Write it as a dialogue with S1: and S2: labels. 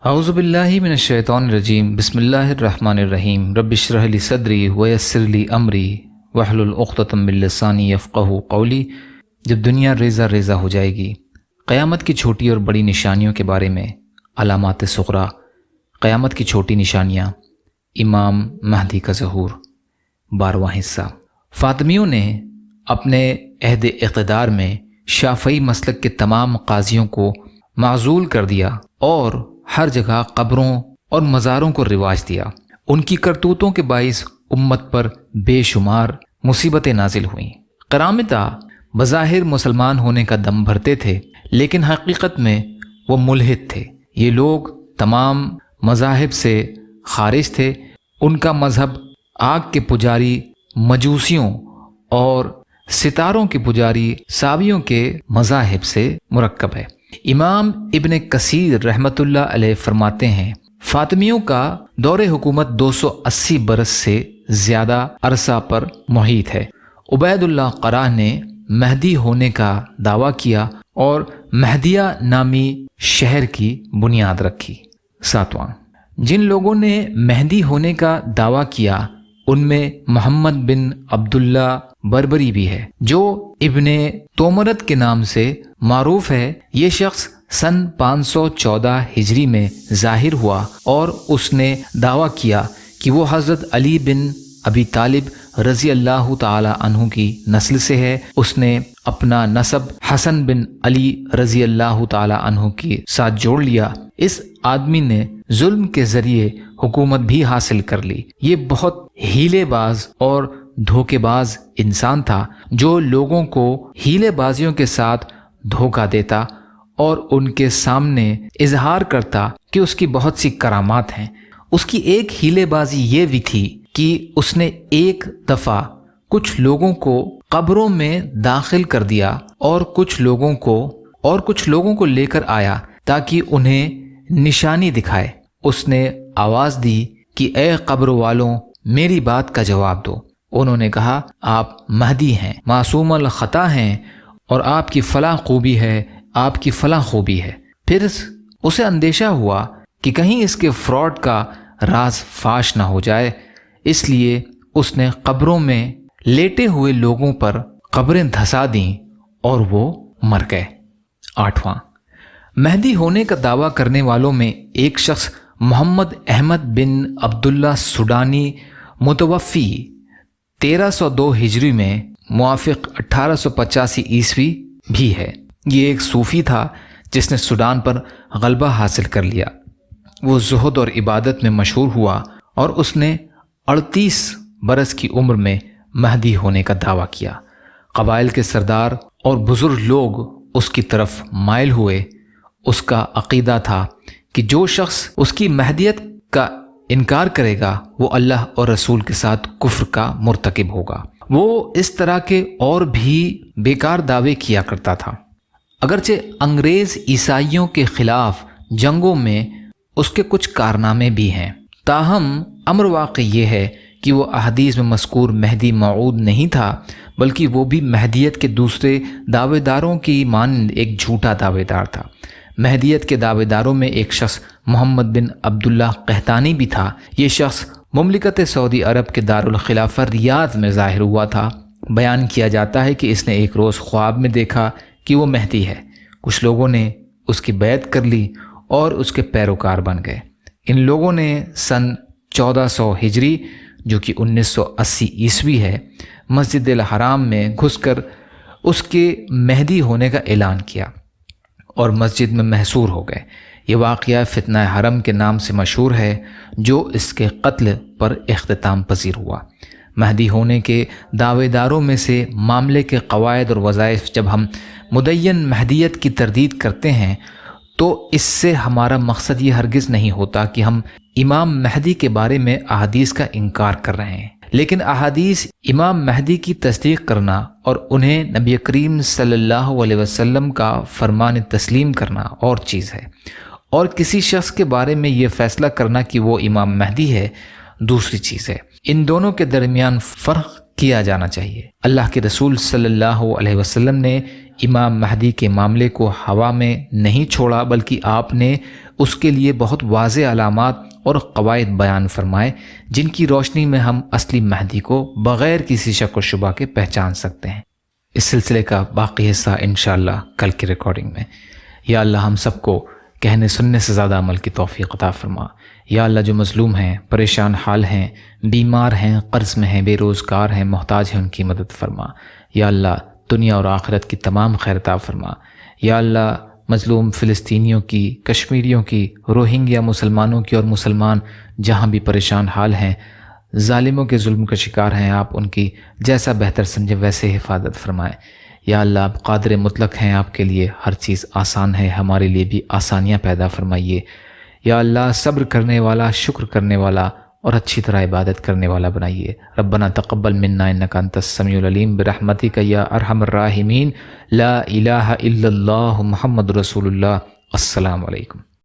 S1: اعوذ باللہ من الشیطان الرجیم بسم اللہ الرحمن الرحیم رب اشرح لی صدری ویسر لی امری واحلل عقدۃ من لسانی یفقہوا قولی۔ جب دنیا ریزہ ریزہ ہو جائے گی، قیامت کی چھوٹی اور بڑی نشانیوں کے بارے میں علامات صغریٰ، قیامت کی چھوٹی نشانیاں، امام مہدی کا ظہور، 12واں حصہ۔ فاطمیوں نے اپنے عہد اقتدار میں شافعی مسلک کے تمام قاضیوں کو معزول کر دیا اور ہر جگہ قبروں اور مزاروں کو رواج دیا۔ ان کی کرتوتوں کے باعث امت پر بے شمار مصیبتیں نازل ہوئیں۔ قرامطہ بظاہر مسلمان ہونے کا دم بھرتے تھے، لیکن حقیقت میں وہ ملحد تھے۔ یہ لوگ تمام مذاہب سے خارج تھے۔ ان کا مذہب آگ کے پجاری مجوسیوں اور ستاروں کے پجاری سابیوں کے مذاہب سے مرکب ہے۔ امام ابن کثیر رحمۃ اللہ علیہ فرماتے ہیں، فاطمیوں کا دور حکومت 280 برس سے زیادہ عرصہ پر محیط ہے۔ عبید اللہ قرہ نے مہدی ہونے کا دعویٰ کیا اور مہدیہ نامی شہر کی بنیاد رکھی۔ 7واں، جن لوگوں نے مہدی ہونے کا دعویٰ کیا ان میں محمد بن عبداللہ بربری بھی ہے، جو ابن تومرت کے نام سے معروف ہے۔ یہ شخص سن 514 ہجری میں ظاہر ہوا اور اس نے دعویٰ کیا کہ وہ حضرت علی بن ابی طالب رضی اللہ تعالی عنہ کی نسل سے ہے۔ اس نے اپنا نسب حسن بن علی رضی اللہ تعالی عنہ کے ساتھ جوڑ لیا۔ اس آدمی نے ظلم کے ذریعے حکومت بھی حاصل کر لی۔ یہ بہت ہیلے باز اور دھوکے باز انسان تھا، جو لوگوں کو ہیلے بازیوں کے ساتھ دھوکہ دیتا اور ان کے سامنے اظہار کرتا کہ اس کی بہت سی کرامات ہیں۔ اس کی ایک ہیلے بازی یہ بھی تھی کہ اس نے ایک دفعہ کچھ لوگوں کو قبروں میں داخل کر دیا اور کچھ لوگوں کو لے کر آیا تاکہ انہیں نشانی دکھائے۔ اس نے آواز دی کہ اے قبر والوں، میری بات کا جواب دو۔ انہوں نے کہا، آپ مہدی ہیں، معصوم الخطا ہیں، اور آپ کی فلاں خوبی ہے، آپ کی فلاں خوبی ہے۔ پھر اسے اندیشہ ہوا کہ کہیں اس کے فراڈ کا راز فاش نہ ہو جائے، اس لیے اس نے قبروں میں لیٹے ہوئے لوگوں پر قبریں دھسا دیں اور وہ مر گئے۔ 8واں، مہدی ہونے کا دعویٰ کرنے والوں میں ایک شخص محمد احمد بن عبداللہ سوڈانی متوفی 1302 ہجری میں موافق 1885 عیسوی بھی ہے۔ یہ ایک صوفی تھا جس نے سوڈان پر غلبہ حاصل کر لیا۔ وہ زہد اور عبادت میں مشہور ہوا اور اس نے 38 برس کی عمر میں مہدی ہونے کا دعویٰ کیا۔ قبائل کے سردار اور بزرگ لوگ اس کی طرف مائل ہوئے۔ اس کا عقیدہ تھا کہ جو شخص اس کی مہدیت کا انکار کرے گا وہ اللہ اور رسول کے ساتھ کفر کا مرتکب ہوگا۔ وہ اس طرح کے اور بھی بیکار دعوے کیا کرتا تھا۔ اگرچہ انگریز عیسائیوں کے خلاف جنگوں میں اس کے کچھ کارنامے بھی ہیں، تاہم امر واقع یہ ہے کہ وہ احادیث میں مذکور مہدی موعود نہیں تھا، بلکہ وہ بھی مہدیت کے دوسرے دعوے داروں کی مانند ایک جھوٹا دعوے دار تھا۔ مہدیت کے دعوے داروں میں ایک شخص محمد بن عبداللہ قحطانی بھی تھا۔ یہ شخص مملکت سعودی عرب کے دارالخلافہ ریاض میں ظاہر ہوا تھا۔ بیان کیا جاتا ہے کہ اس نے ایک روز خواب میں دیکھا کہ وہ مہدی ہے۔ کچھ لوگوں نے اس کی بیعت کر لی اور اس کے پیروکار بن گئے۔ ان لوگوں نے سن 1400 ہجری جو کہ 1980 عیسوی ہے، مسجد الحرام میں گھس کر اس کے مہدی ہونے کا اعلان کیا اور مسجد میں محصور ہو گئے۔ یہ واقعہ فتنہ حرم کے نام سے مشہور ہے، جو اس کے قتل پر اختتام پذیر ہوا۔ مہدی ہونے کے دعوے داروں میں سے معاملے کے قواعد اور وظائف جب ہم مدین مہدیت کی تردید کرتے ہیں تو اس سے ہمارا مقصد یہ ہرگز نہیں ہوتا کہ ہم امام مہدی کے بارے میں احادیث کا انکار کر رہے ہیں، لیکن احادیث امام مہدی کی تصدیق کرنا اور انہیں نبی کریم صلی اللہ علیہ وسلم کا فرمان تسلیم کرنا اور چیز ہے، اور کسی شخص کے بارے میں یہ فیصلہ کرنا کہ وہ امام مہدی ہے دوسری چیز ہے۔ ان دونوں کے درمیان فرق کیا جانا چاہیے۔ اللہ کے رسول صلی اللہ علیہ وسلم نے امام مہدی کے معاملے کو ہوا میں نہیں چھوڑا، بلکہ آپ نے اس کے لیے بہت واضح علامات اور قواعد بیان فرمائے جن کی روشنی میں ہم اصلی مہدی کو بغیر کسی شک و شبہ کے پہچان سکتے ہیں۔ اس سلسلے کا باقی حصہ انشاءاللہ کل کی ریکارڈنگ میں۔ یا اللہ ہم سب کو کہنے سننے سے زیادہ عمل کی توفیق عطا فرما۔ یا اللہ جو مظلوم ہیں، پریشان حال ہیں، بیمار ہیں، قرض میں ہیں، بے روزگار ہیں، محتاج ہیں، ان کی مدد فرما۔ یا اللہ دنیا اور آخرت کی تمام خیر عطا فرما۔ یا اللہ مظلوم فلسطینیوں کی، کشمیریوں کی، روہنگیا مسلمانوں کی اور مسلمان جہاں بھی پریشان حال ہیں، ظالموں کے ظلم کا شکار ہیں، آپ ان کی جیسا بہتر سمجھے ویسے حفاظت فرمائیں۔ یا اللہ آپ قادر مطلق ہیں، آپ کے لیے ہر چیز آسان ہے، ہمارے لیے بھی آسانیاں پیدا فرمائیے۔ یا اللہ صبر کرنے والا، شکر کرنے والا اور اچھی طرح عبادت کرنے والا بنائیے۔ ربنا تقبل منا انک انت السمیع العلیم برحمتک یا ارحم الراحمین۔ لا الہ الا اللہ محمد رسول اللہ۔ السلام علیکم۔